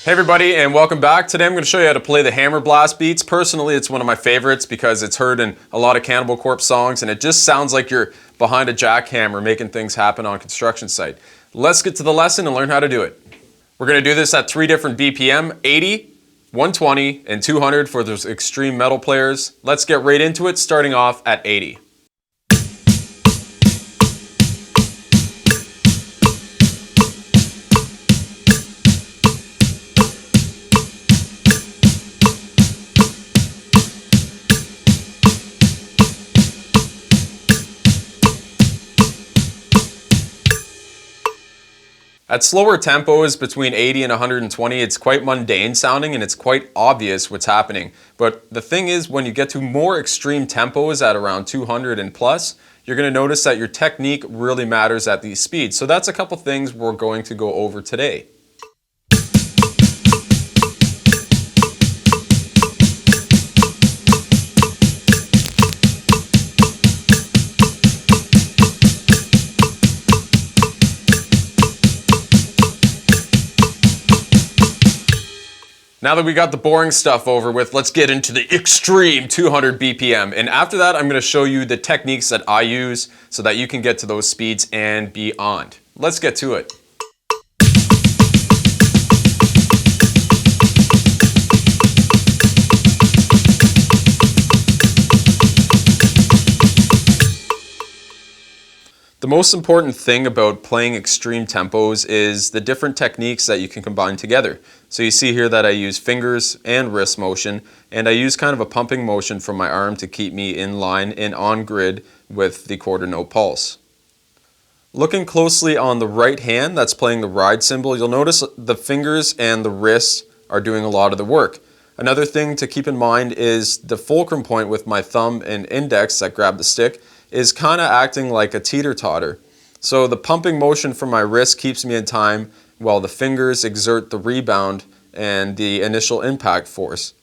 Hey everybody, and welcome back. Today I'm going to show you how to play the hammer blast beats. Personally, it's one of my favorites because it's heard in a lot of Cannibal Corpse songs and it just sounds like you're behind a jackhammer making things happen on a construction site. Let's get to the lesson and learn how to do it. We're going to do this at 3 different BPM, 80, 120, and 200 for those extreme metal players. Let's get right into it, starting off at 80. At slower tempos between 80 and 120, it's quite mundane sounding and it's quite obvious what's happening. But the thing is, when you get to more extreme tempos at around 200 and plus, you're going to notice that your technique really matters at these speeds. So that's a couple things we're going to go over today. Now that we got the boring stuff over with, let's get into the extreme 200 BPM. And after that, I'm going to show you the techniques that I use so that you can get to those speeds and beyond. Let's get to it. The most important thing about playing extreme tempos is the different techniques that you can combine together. So you see here that I use fingers and wrist motion, and I use kind of a pumping motion from my arm to keep me in line and on grid with the quarter note pulse. Looking closely on the right hand that's playing the ride cymbal, you'll notice the fingers and the wrists are doing a lot of the work. Another thing to keep in mind is the fulcrum point with my thumb and index that grab the stick is kind of acting like a teeter-totter. So the pumping motion from my wrist keeps me in time while the fingers exert the rebound and the initial impact force.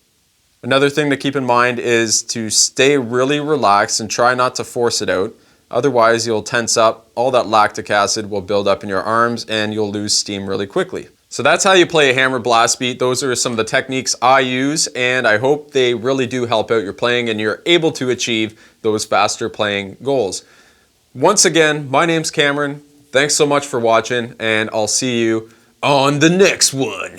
Another thing to keep in mind is to stay really relaxed and try not to force it out. Otherwise you'll tense up, all that lactic acid will build up in your arms and you'll lose steam really quickly. So that's how you play a hammer blast beat. Those are some of the techniques I use, and I hope they really do help out your playing and you're able to achieve those faster playing goals. Once again, my name's Cameron. Thanks so much for watching, and I'll see you on the next one.